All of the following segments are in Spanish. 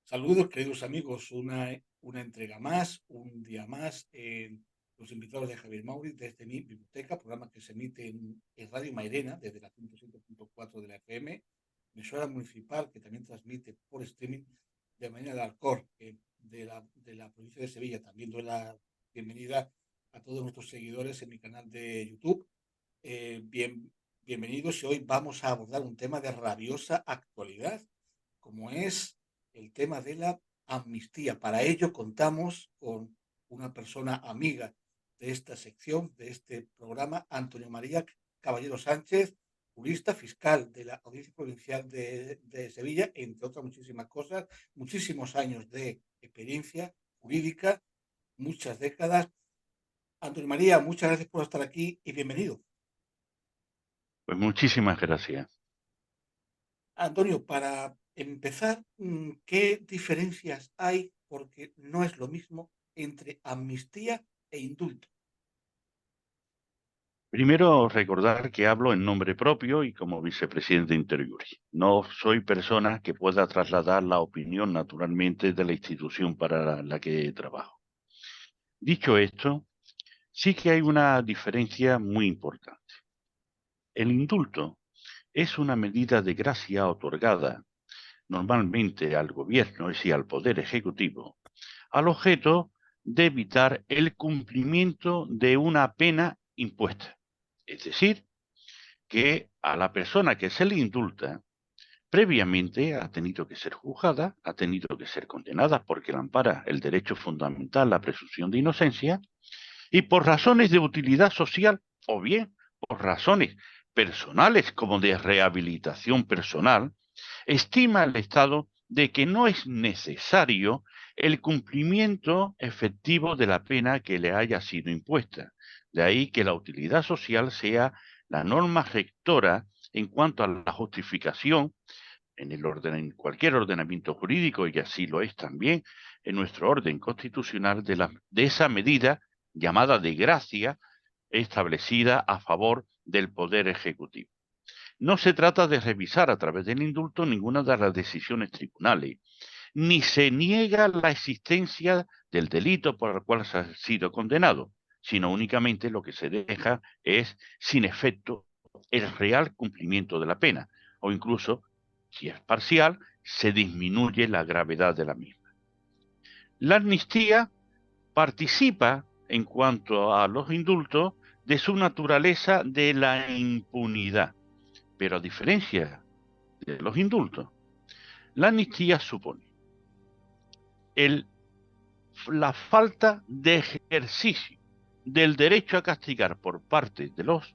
Saludos, queridos amigos, una entrega más, un día más, los invitados de Javier Mauri desde mi biblioteca, programa que se emite en Radio Mairena, desde la 107.4 de la FM, emisora municipal que también transmite por streaming de manera de Alcor, de la provincia de Sevilla. También doy la bienvenida a todos nuestros seguidores en mi canal de YouTube. Bienvenidos, y hoy vamos a abordar un tema de rabiosa actualidad, como es el tema de la amnistía. Para ello contamos con una persona amiga de esta sección, de este programa, Antonio María Caballero Sánchez, jurista fiscal de la Audiencia Provincial de Sevilla, entre otras muchísimas cosas, muchísimos años de experiencia jurídica, muchas décadas. Antonio María, muchas gracias por estar aquí y bienvenido. Pues muchísimas gracias. Antonio, para empezar, ¿qué diferencias hay? Porque no es lo mismo entre amnistía e indulto. Primero, recordar que hablo en nombre propio y como vicepresidente inter iuris. No soy persona que pueda trasladar la opinión naturalmente de la institución para la que trabajo. Dicho esto, sí que hay una diferencia muy importante. El indulto es una medida de gracia otorgada normalmente al gobierno, es decir, al Poder Ejecutivo, al objeto de evitar el cumplimiento de una pena impuesta. Es decir, que a la persona que se le indulta previamente ha tenido que ser juzgada, ha tenido que ser condenada porque la ampara el derecho fundamental, la presunción de inocencia, y por razones de utilidad social o bien por razones personales como de rehabilitación personal, estima el Estado de que no es necesario el cumplimiento efectivo de la pena que le haya sido impuesta. De ahí que la utilidad social sea la norma rectora en cuanto a la justificación en cualquier ordenamiento jurídico, y así lo es también en nuestro orden constitucional, de esa medida llamada de gracia establecida a favor del Poder Ejecutivo. No se trata de revisar a través del indulto ninguna de las decisiones tribunales, ni se niega la existencia del delito por el cual se ha sido condenado, sino únicamente lo que se deja es sin efecto el real cumplimiento de la pena, o incluso, si es parcial, se disminuye la gravedad de la misma. La amnistía participa, en cuanto a los indultos, de su naturaleza de la impunidad. Pero a diferencia de los indultos, la amnistía supone la falta de ejercicio del derecho a castigar por parte de los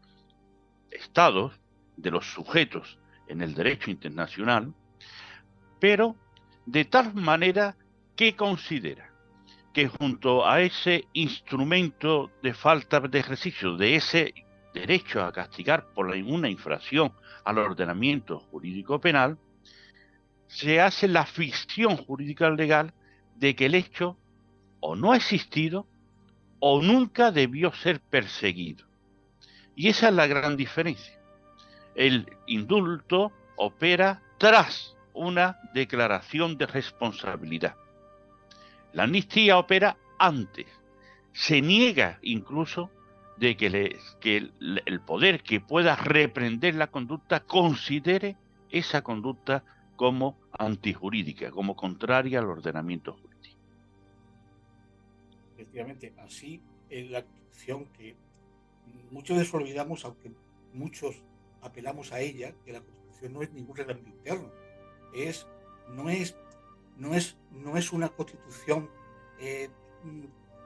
estados, de los sujetos en el derecho internacional, pero de tal manera que considera que junto a ese instrumento de falta de ejercicio de ese derecho a castigar por una infracción al ordenamiento jurídico penal, se hace la ficción jurídica legal de que el hecho o no ha existido o nunca debió ser perseguido. Y esa es la gran diferencia. El indulto opera tras una declaración de responsabilidad. La amnistía opera antes. Se niega incluso de que el poder que pueda reprender la conducta considere esa conducta como antijurídica, como contraria al ordenamiento jurídico. Efectivamente, así es la Constitución, que muchas veces olvidamos, aunque muchos apelamos a ella, que la Constitución no es ningún reglamento interno. No es una Constitución eh,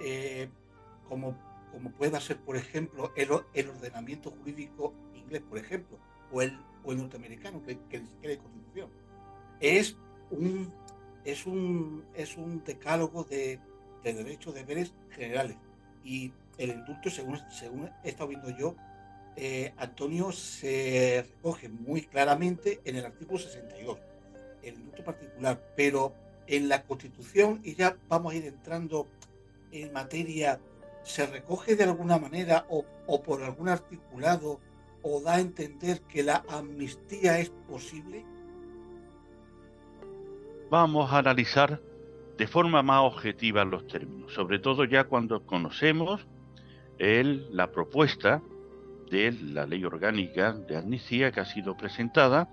eh, como pueda ser, por ejemplo, el ordenamiento jurídico inglés, por ejemplo, o el norteamericano, que ni siquiera hay Constitución. Es un, es un decálogo de derechos, deberes generales. Y el indulto, según he estado viendo yo, Antonio, se recoge muy claramente en el artículo 62, el indulto particular, pero en la Constitución, y ya vamos a ir entrando en materia, se recoge de alguna manera o por algún articulado, o da a entender que la amnistía es posible. Vamos a analizar de forma más objetiva los términos, sobre todo ya cuando conocemos la propuesta de la ley orgánica de amnistía que ha sido presentada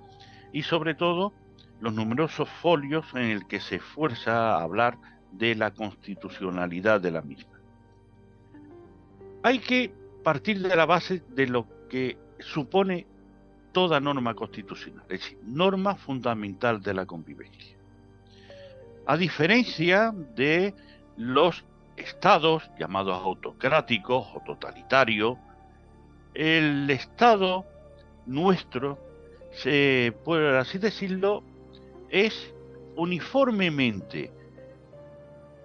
y sobre todo los numerosos folios en el que se esfuerza a hablar de la constitucionalidad de la misma. Hay que partir de la base de lo que supone toda norma constitucional, es decir, norma fundamental de la convivencia. A diferencia de los estados llamados autocráticos o totalitarios, el estado nuestro, por así decirlo, es uniformemente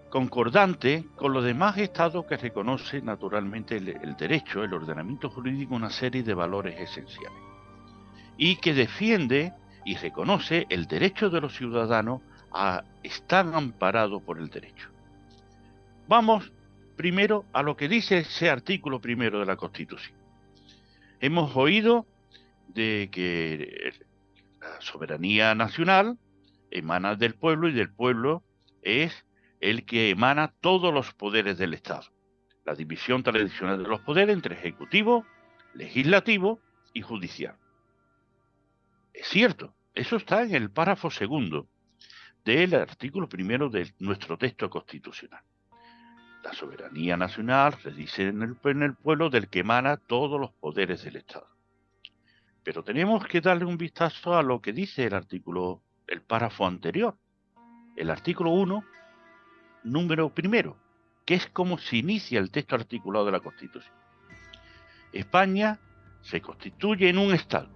concordante con los demás estados que reconoce naturalmente el derecho, el ordenamiento jurídico, una serie de valores esenciales, y que defiende y reconoce el derecho de los ciudadanos a estar amparados por el derecho. Vamos primero a lo que dice ese artículo primero de la Constitución. Hemos oído de que la soberanía nacional emana del pueblo y del pueblo es el que emana todos los poderes del Estado. La división tradicional de los poderes entre ejecutivo, legislativo y judicial. Es cierto, eso está en el párrafo segundo del artículo primero de nuestro texto constitucional. La soberanía nacional reside en el pueblo del que emana todos los poderes del Estado. Pero tenemos que darle un vistazo a lo que dice el párrafo anterior, el artículo 1, número primero, que es como se inicia el texto articulado de la Constitución. España se constituye en un Estado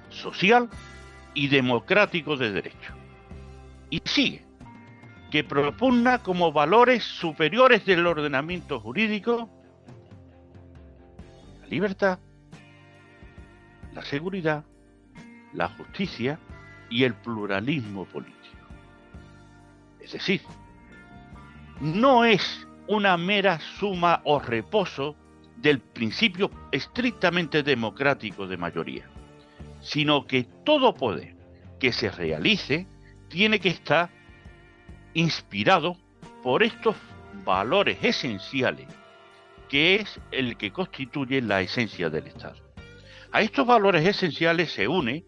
social y democrático de derecho. Y sigue, que propugna como valores superiores del ordenamiento jurídico la libertad, la seguridad, la justicia y el pluralismo político. Es decir, no es una mera suma o reposo del principio estrictamente democrático de mayoría, sino que todo poder que se realice tiene que estar inspirado por estos valores esenciales, que es el que constituye la esencia del Estado. A estos valores esenciales se une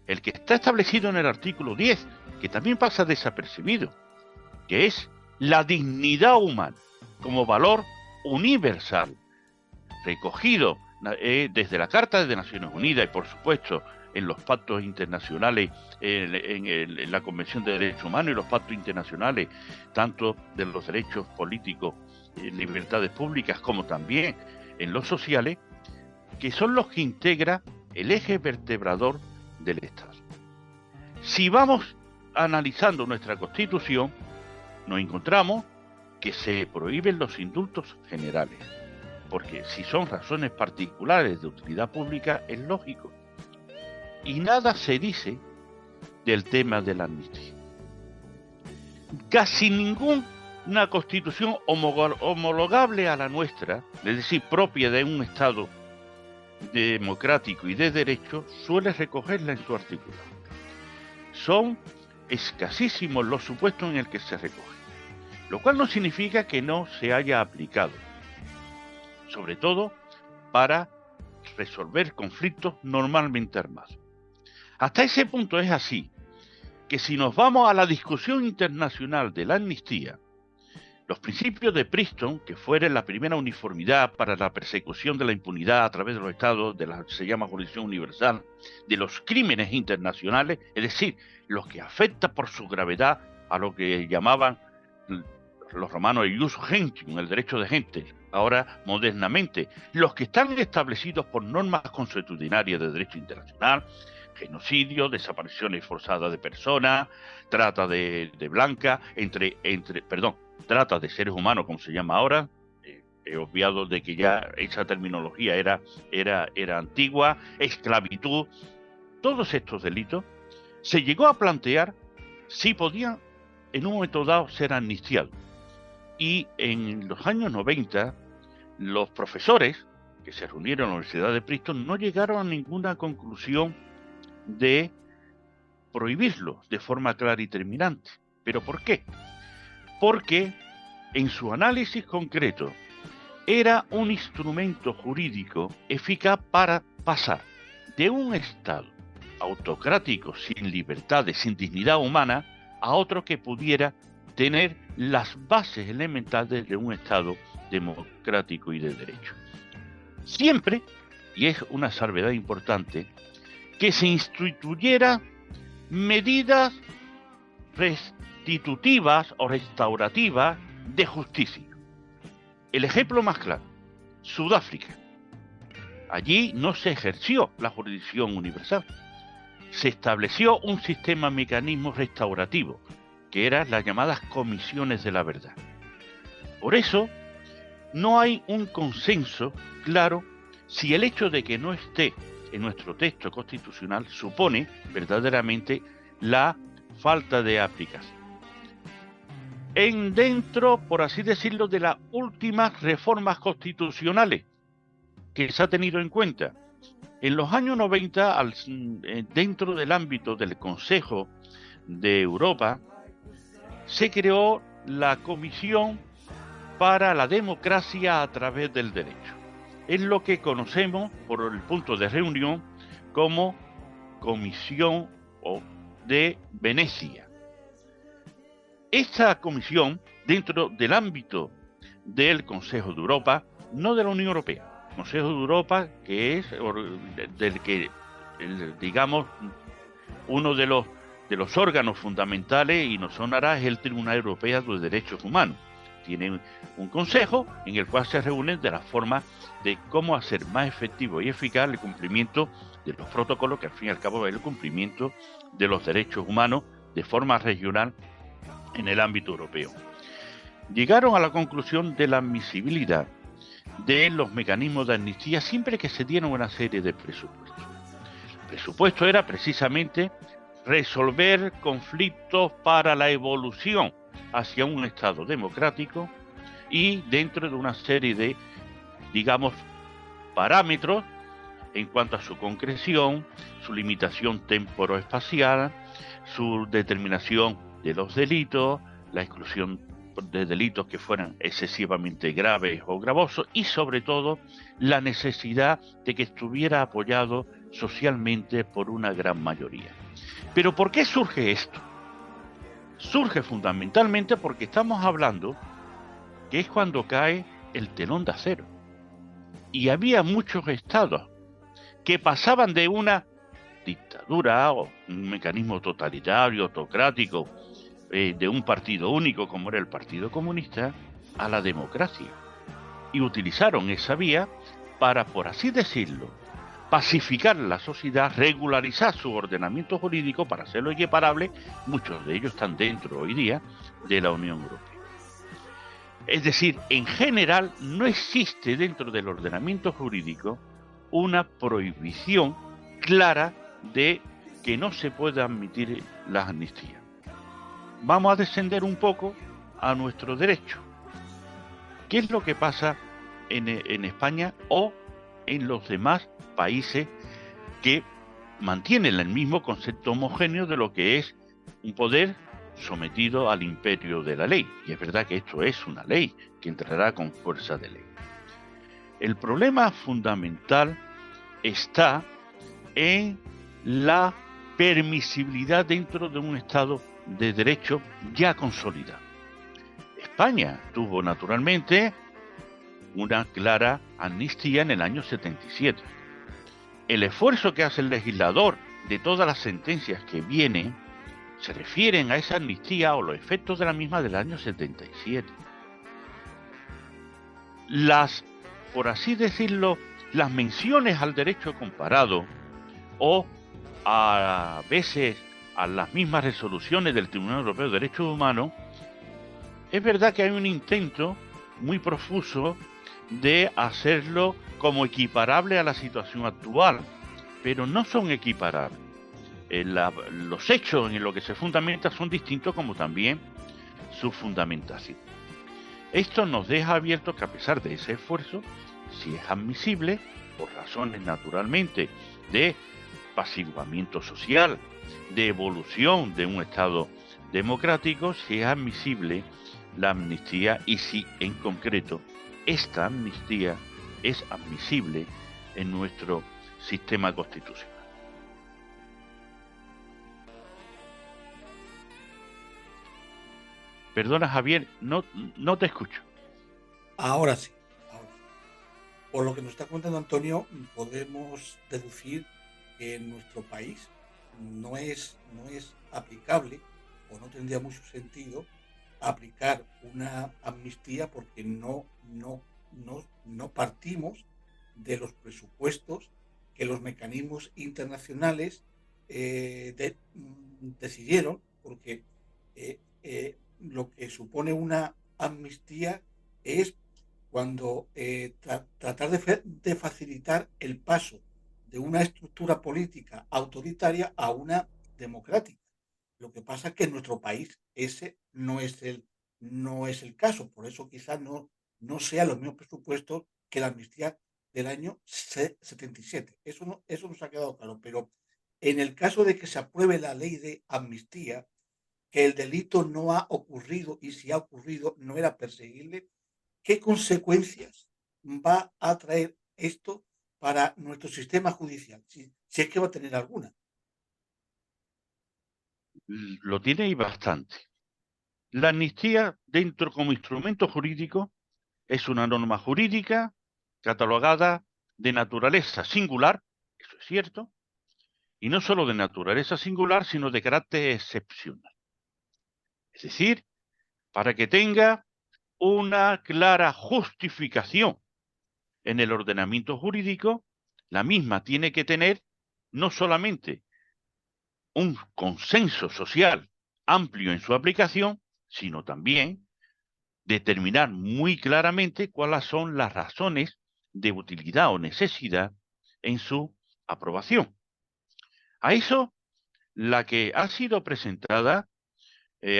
el que está establecido en el artículo 10, que también pasa desapercibido, que es la dignidad humana como valor universal, recogido desde la Carta de Naciones Unidas y, por supuesto, en los pactos internacionales, en la Convención de Derechos Humanos y los pactos internacionales, tanto de los derechos políticos, libertades públicas, como también en los sociales, que son los que integra el eje vertebrador del Estado. Si vamos analizando nuestra Constitución, nos encontramos que se prohíben los indultos generales, porque si son razones particulares de utilidad pública, es lógico. Y nada se dice del tema de la amnistía. Casi ninguna constitución homologable a la nuestra, es decir, propia de un Estado democrático y de derecho, suele recogerla en su artículo. Son escasísimos los supuestos en el que se recoge, lo cual no significa que no se haya aplicado, sobre todo para resolver conflictos normalmente armados. Hasta ese punto es así, que si nos vamos a la discusión internacional de la amnistía, los principios de Princeton, que fueron la primera uniformidad para la persecución de la impunidad a través de los estados, de la que se llama jurisdicción universal, de los crímenes internacionales, es decir, los que afectan por su gravedad a lo que llamaban los romanos el ius gentium, el derecho de gente, ahora modernamente, los que están establecidos por normas consuetudinarias de derecho internacional, genocidio, desapariciones forzadas de personas, trata de blanca, trata de seres humanos, como se llama ahora. He obviado de que ya esa terminología era antigua, esclavitud. Todos estos delitos se llegó a plantear si podían en un momento dado ser amnistiados. Y en los años 90, los profesores que se reunieron en la Universidad de Princeton no llegaron a ninguna conclusión de prohibirlo de forma clara y terminante. ¿Pero por qué? Porque en su análisis concreto era un instrumento jurídico eficaz para pasar de un Estado autocrático, sin libertades, sin dignidad humana, a otro que pudiera tener las bases elementales de un Estado democrático y de derecho. Siempre, y es una salvedad importante, que se instituyera medidas restitutivas o restaurativas de justicia. El ejemplo más claro, Sudáfrica. Allí no se ejerció la jurisdicción universal. Se estableció un sistema de mecanismos restaurativos, que eran las llamadas comisiones de la verdad. Por eso, no hay un consenso claro si el hecho de que no esté en nuestro texto constitucional supone verdaderamente la falta de aplicación. Dentro, por así decirlo, de las últimas reformas constitucionales que se ha tenido en cuenta, en los años 90, dentro del ámbito del Consejo de Europa, se creó la Comisión para la Democracia a través del Derecho. Es lo que conocemos por el punto de reunión como Comisión de Venecia. Esta comisión, dentro del ámbito del Consejo de Europa, no de la Unión Europea, Consejo de Europa, que es del que, digamos, uno de los órganos fundamentales, y nos sonará, es el Tribunal Europeo de Derechos Humanos. Tienen un consejo en el cual se reúnen de la forma de cómo hacer más efectivo y eficaz el cumplimiento de los protocolos, que al fin y al cabo es el cumplimiento de los derechos humanos de forma regional en el ámbito europeo. Llegaron a la conclusión de la admisibilidad de los mecanismos de amnistía siempre que se dieron una serie de presupuestos. El presupuesto era precisamente resolver conflictos para la evolución hacia un Estado democrático y dentro de una serie de, digamos, parámetros en cuanto a su concreción, su limitación temporoespacial, su determinación de los delitos, la exclusión de delitos que fueran excesivamente graves o gravosos y sobre todo la necesidad de que estuviera apoyado socialmente por una gran mayoría. ¿Pero por qué surge esto? surge fundamentalmente porque estamos hablando que es cuando cae el telón de acero. Y había muchos estados que pasaban de una dictadura o un mecanismo totalitario, autocrático, de un partido único como era el Partido Comunista, a la democracia. Y utilizaron esa vía para, por así decirlo, pacificar la sociedad, regularizar su ordenamiento jurídico para hacerlo equiparable. Muchos de ellos están dentro hoy día de la Unión Europea. Es decir, en general no existe dentro del ordenamiento jurídico una prohibición clara de que no se pueda admitir las amnistías. Vamos a descender un poco a nuestro derecho. ¿Qué es lo que pasa en España o en los demás países que mantienen el mismo concepto homogéneo de lo que es un poder sometido al imperio de la ley? Y es verdad que esto es una ley que entrará con fuerza de ley. El problema fundamental está en la permisibilidad dentro de un Estado de derecho ya consolidado. España tuvo naturalmente una clara amnistía en el año 77. El esfuerzo que hace el legislador de todas las sentencias que vienen se refieren a esa amnistía o los efectos de la misma del año 77. Por así decirlo, las menciones al derecho comparado o a veces a las mismas resoluciones del Tribunal Europeo de Derechos Humanos, es verdad que hay un intento muy profuso de hacerlo como equiparable a la situación actual, pero no son equiparables. Los hechos en lo que se fundamenta son distintos, como también su fundamentación. Esto nos deja abierto que, a pesar de ese esfuerzo, si es admisible, por razones naturalmente de apaciguamiento social, de evolución de un Estado democrático, si es admisible la amnistía y si en concreto esta amnistía es admisible en nuestro sistema constitucional. Perdona, Javier, no te escucho. Ahora sí, ahora sí. Por lo que nos está contando Antonio, podemos deducir que en nuestro país no es aplicable o no tendría mucho sentido aplicar una amnistía porque no partimos de los presupuestos que los mecanismos internacionales decidieron, porque lo que supone una amnistía es cuando tratar de facilitar el paso de una estructura política autoritaria a una democrática. Lo que pasa es que en nuestro país ese no es el caso, por eso quizás no sea los mismos presupuestos que la amnistía del año 77. Eso nos ha quedado claro, pero en el caso de que se apruebe la ley de amnistía, que el delito no ha ocurrido y si ha ocurrido no era perseguible, ¿qué consecuencias va a traer esto para nuestro sistema judicial? Si es que va a tener alguna. Lo tiene y bastante. La amnistía, dentro como instrumento jurídico, es una norma jurídica catalogada de naturaleza singular, eso es cierto, y no solo de naturaleza singular, sino de carácter excepcional. Es decir, para que tenga una clara justificación en el ordenamiento jurídico, la misma tiene que tener no solamente un consenso social amplio en su aplicación, sino también determinar muy claramente cuáles son las razones de utilidad o necesidad en su aprobación. A eso, la que ha sido presentada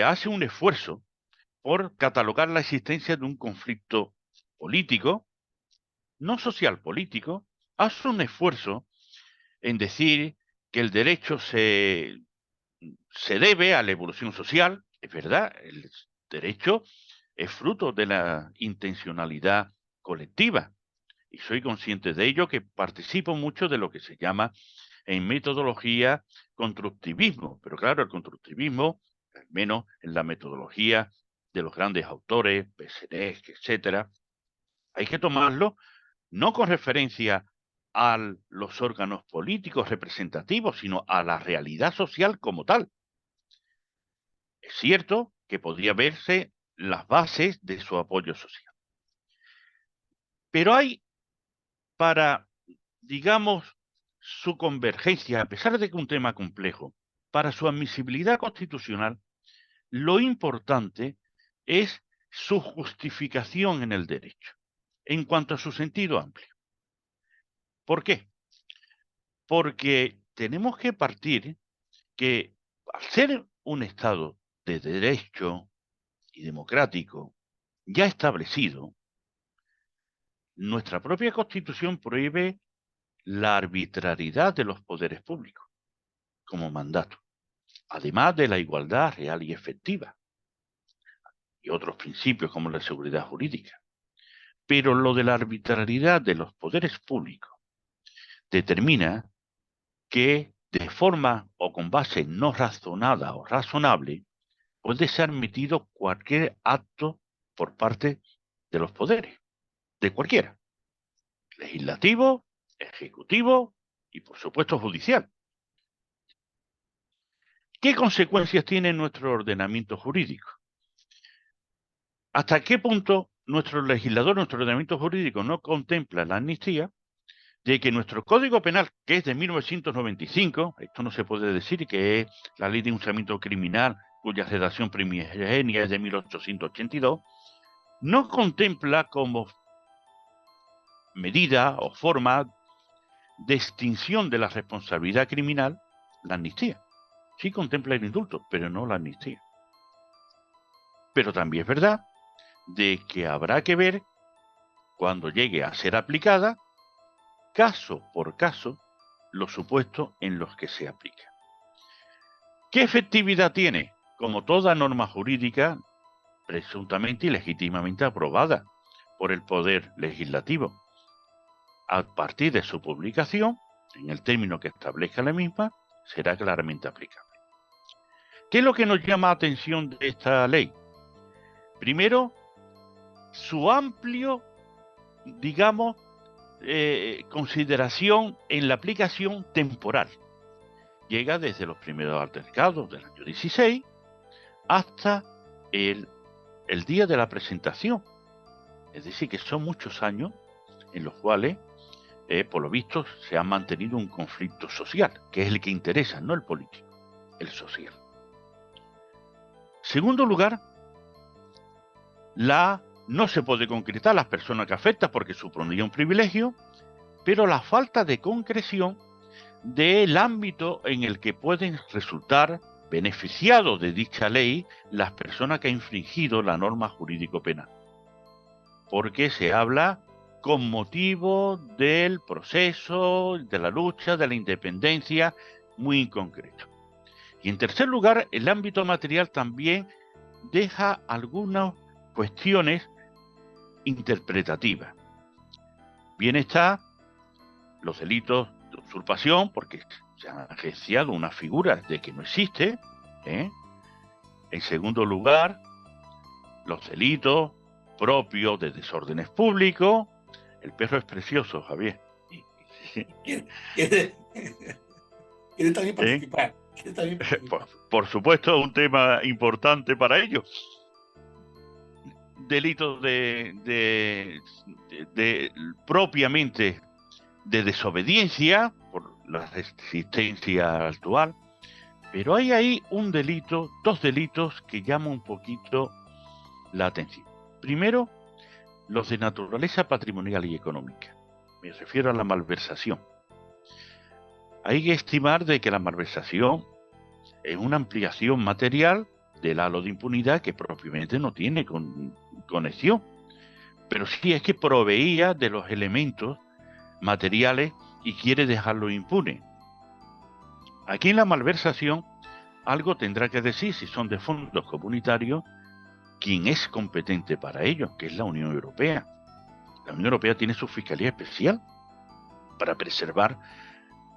hace un esfuerzo por catalogar la existencia de un conflicto político, no social político, hace un esfuerzo en decir que el derecho se debe a la evolución social. Es verdad, el derecho es fruto de la intencionalidad colectiva y soy consciente de ello, que participo mucho de lo que se llama en metodología constructivismo. Pero claro, el constructivismo al menos en la metodología de los grandes autores, Besenek, etcétera, hay que tomarlo no con referencia a los órganos políticos representativos, sino a la realidad social como tal. Es cierto que podría verse las bases de su apoyo social. Pero hay para, digamos, su convergencia, a pesar de que es un tema complejo, para su admisibilidad constitucional, lo importante es su justificación en el derecho, en cuanto a su sentido amplio. ¿Por qué? Porque tenemos que partir que al ser un Estado de derecho y democrático ya establecido, nuestra propia Constitución prohíbe la arbitrariedad de los poderes públicos como mandato, además de la igualdad real y efectiva y otros principios como la seguridad jurídica. Pero lo de la arbitrariedad de los poderes públicos determina que de forma o con base no razonada o razonable puede ser admitido cualquier acto por parte de los poderes, de cualquiera, legislativo, ejecutivo y por supuesto judicial. ¿Qué consecuencias tiene nuestro ordenamiento jurídico? ¿Hasta qué punto nuestro legislador, nuestro ordenamiento jurídico no contempla la amnistía de que nuestro Código Penal, que es de 1995, esto no se puede decir que es la Ley de Enjuiciamiento Criminal, cuya redacción primigenia es de 1882, no contempla como medida o forma de extinción de la responsabilidad criminal la amnistía? Sí contempla el indulto, pero no la amnistía. Pero también es verdad de que habrá que ver, cuando llegue a ser aplicada, caso por caso, los supuestos en los que se aplica. ¿Qué efectividad tiene? Como toda norma jurídica presuntamente y legítimamente aprobada por el Poder Legislativo. A partir de su publicación, en el término que establezca la misma, será claramente aplicable. ¿Qué es lo que nos llama la atención de esta ley? Primero, su amplio, digamos, consideración en la aplicación temporal. Llega desde los primeros altercados del año 16 hasta el día de la presentación. Es decir, que son muchos años en los cuales, por lo visto, se ha mantenido un conflicto social, que es el que interesa, no el político, el social. Segundo lugar, no se puede concretar las personas que afecta porque supondría un privilegio, pero la falta de concreción del ámbito en el que pueden resultar beneficiados de dicha ley las personas que han infringido la norma jurídico-penal. Porque se habla con motivo del proceso, de la lucha, de la independencia, muy en concreto. Y en tercer lugar, el ámbito material también deja algunas cuestiones interpretativas. Bien está los delitos de usurpación, porque se han agenciado unas figuras de que no existe. En segundo lugar, los delitos propios de desórdenes públicos. El perro es precioso, Javier. ¿Quiere también participar? Por supuesto, un tema importante para ellos. Delitos propiamente de desobediencia por la resistencia actual, pero hay ahí dos delitos que llaman un poquito la atención. Primero, los de naturaleza patrimonial y económica. Me refiero a la malversación. Hay que estimar de que la malversación es una ampliación material del halo de impunidad que propiamente no tiene conexión, pero sí es que proveía de los elementos materiales y quiere dejarlo impune. Aquí en la malversación algo tendrá que decir, si son de fondos comunitarios, quién es competente para ello, que es la Unión Europea. La Unión Europea tiene su fiscalía especial para preservar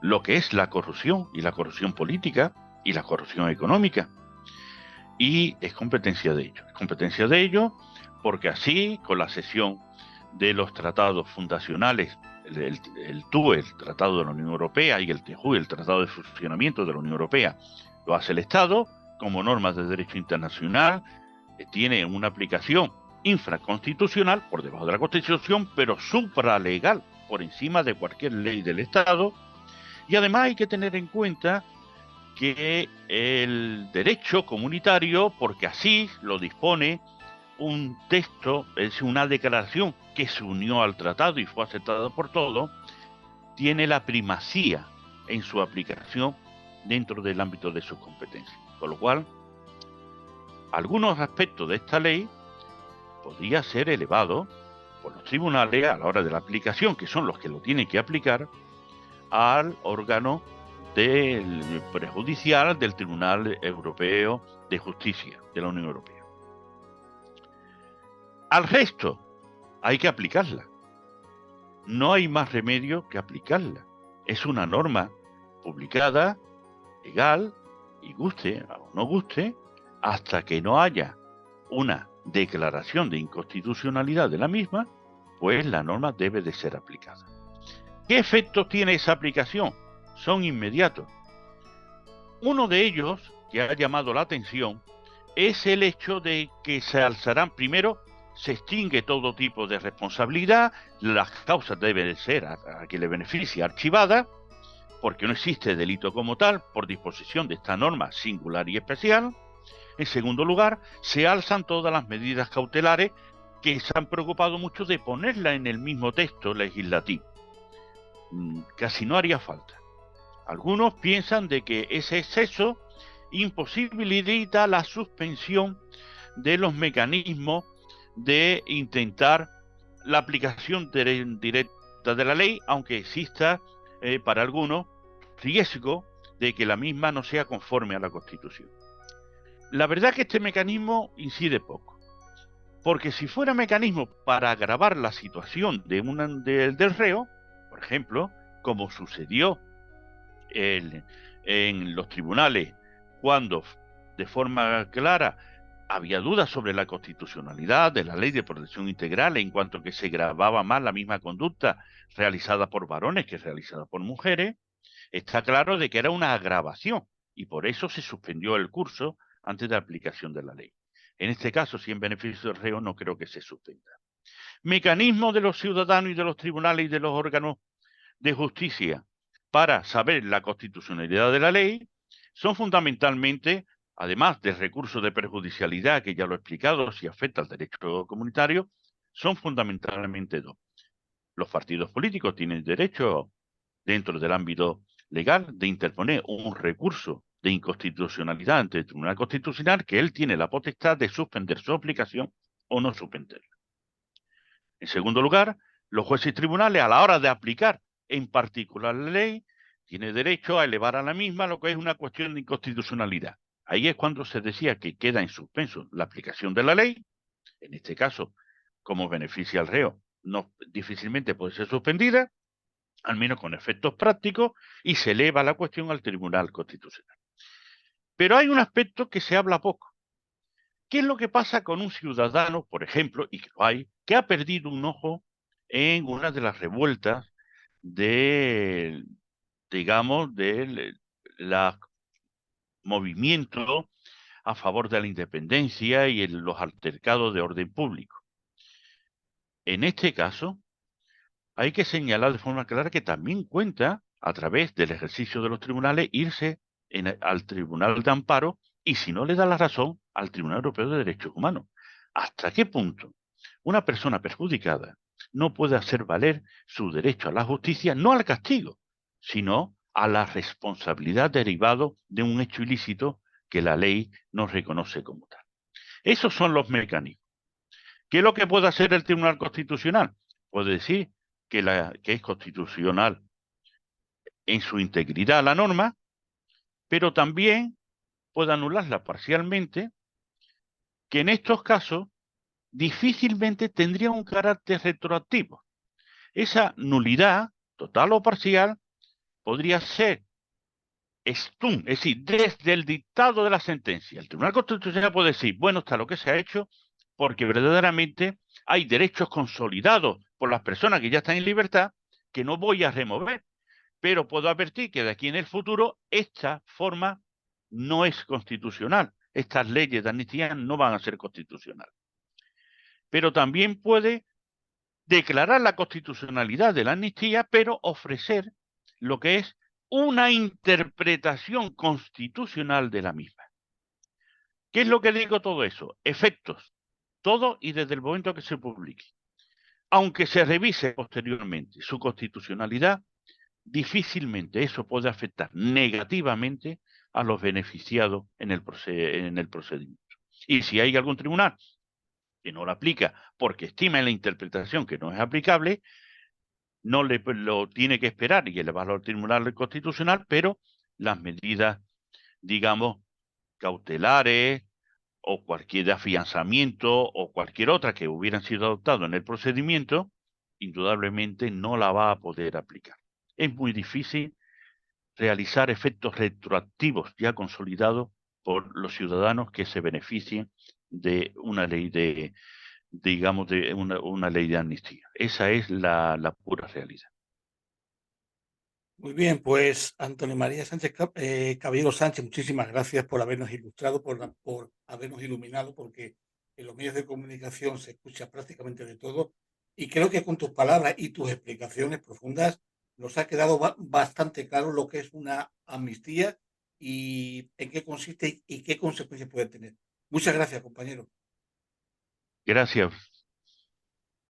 lo que es la corrupción y la corrupción política y la corrupción económica. y es competencia de ellos. Es competencia de ellos porque así, con la cesión de los tratados fundacionales, el TUE, el Tratado de la Unión Europea, y el TEJUE, el Tratado de Funcionamiento de la Unión Europea, lo hace el Estado como normas de derecho internacional, tiene una aplicación infraconstitucional por debajo de la Constitución, pero supralegal por encima de cualquier ley del Estado. Y además hay que tener en cuenta que el derecho comunitario, porque así lo dispone un texto, es una declaración que se unió al tratado y fue aceptada por todos, tiene la primacía en su aplicación dentro del ámbito de sus competencias. Con lo cual, algunos aspectos de esta ley podría ser elevado por los tribunales a la hora de la aplicación, que son los que lo tienen que aplicar, al órgano del prejudicial del Tribunal Europeo de Justicia de la Unión Europea. Al resto hay que aplicarla. No hay más remedio que aplicarla. Es una norma publicada, legal, y guste o no guste, hasta que no haya una declaración de inconstitucionalidad de la misma, pues la norma debe de ser aplicada. ¿Qué efectos tiene esa aplicación? Son inmediatos. Uno de ellos, que ha llamado la atención, es el hecho de que se alzarán, primero, se extingue todo tipo de responsabilidad, las causas deben ser a quien le beneficia archivadas, porque no existe delito como tal, por disposición de esta norma singular y especial. En segundo lugar, se alzan todas las medidas cautelares que se han preocupado mucho de ponerla en el mismo texto legislativo. Casi no haría falta. Algunos piensan de que ese exceso imposibilita la suspensión de los mecanismos de intentar la aplicación directa de la ley, aunque exista para algunos riesgo de que la misma no sea conforme a la Constitución. La verdad es que este mecanismo incide poco, porque si fuera mecanismo para agravar la situación del reo, por ejemplo, como sucedió en los tribunales cuando de forma clara había dudas sobre la constitucionalidad de la ley de protección integral en cuanto que se gravaba más la misma conducta realizada por varones que realizada por mujeres, está claro de que era una agravación y por eso se suspendió el curso antes de la aplicación de la ley. En este caso, si en beneficio del reo, no creo que se suspenda. Mecanismos de los ciudadanos y de los tribunales y de los órganos de justicia para saber la constitucionalidad de la ley son fundamentalmente, además del recurso de perjudicialidad, que ya lo he explicado, si afecta al derecho comunitario, son fundamentalmente dos. Los partidos políticos tienen derecho, dentro del ámbito legal, de interponer un recurso de inconstitucionalidad ante el Tribunal Constitucional, que él tiene la potestad de suspender su aplicación o no suspenderla. En segundo lugar, los jueces y tribunales, a la hora de aplicar en particular la ley, tienen derecho a elevar a la misma lo que es una cuestión de inconstitucionalidad. Ahí es cuando se decía que queda en suspenso la aplicación de la ley, en este caso, como beneficia al reo, no, difícilmente puede ser suspendida, al menos con efectos prácticos, y se eleva la cuestión al Tribunal Constitucional. Pero hay un aspecto que se habla poco. ¿Qué es lo que pasa con un ciudadano, por ejemplo, y que lo hay, que ha perdido un ojo en una de las revueltas de, digamos, del movimiento a favor de la independencia y en los altercados de orden público? En este caso, hay que señalar de forma clara que también cuenta, a través del ejercicio de los tribunales, irse al Tribunal de Amparo y, si no le da la razón, al Tribunal Europeo de Derechos Humanos. ¿Hasta qué punto una persona perjudicada no puede hacer valer su derecho a la justicia, no al castigo, sino a la responsabilidad derivado de un hecho ilícito que la ley no reconoce como tal? Esos son los mecanismos. ¿Qué es lo que puede hacer el Tribunal Constitucional? Puede decir que es constitucional en su integridad la norma, pero también puede anularla parcialmente, que en estos casos difícilmente tendría un carácter retroactivo. Esa nulidad, total o parcial, podría ser es decir, desde el dictado de la sentencia. El Tribunal Constitucional puede decir, bueno, está lo que se ha hecho, porque verdaderamente hay derechos consolidados por las personas que ya están en libertad que no voy a remover, pero puedo advertir que de aquí en el futuro esta forma no es constitucional. Estas leyes de amnistía no van a ser constitucionales. Pero también puede declarar la constitucionalidad de la amnistía, pero ofrecer lo que es una interpretación constitucional de la misma. ¿Qué es lo que digo todo eso? Efectos. Todo y desde el momento que se publique. Aunque se revise posteriormente su constitucionalidad, difícilmente eso puede afectar negativamente a los beneficiados en el procedimiento. Y si hay algún tribunal que no lo aplica porque estima en la interpretación que no es aplicable, no lo tiene que esperar y elevarlo al Tribunal Constitucional, pero las medidas, digamos, cautelares o cualquier de afianzamiento o cualquier otra que hubieran sido adoptadas en el procedimiento, indudablemente no la va a poder aplicar. Es muy difícil realizar efectos retroactivos ya consolidados por los ciudadanos que se beneficien de una ley digamos, de una ley de amnistía. Esa es la pura realidad. Muy bien, pues Antonio María Sánchez Caballero Sánchez, muchísimas gracias por habernos ilustrado, por habernos iluminado, porque en los medios de comunicación se escucha prácticamente de todo. Y creo que con tus palabras y tus explicaciones profundas nos ha quedado bastante claro lo que es una amnistía y en qué consiste y qué consecuencias puede tener. Muchas gracias, compañero. Gracias.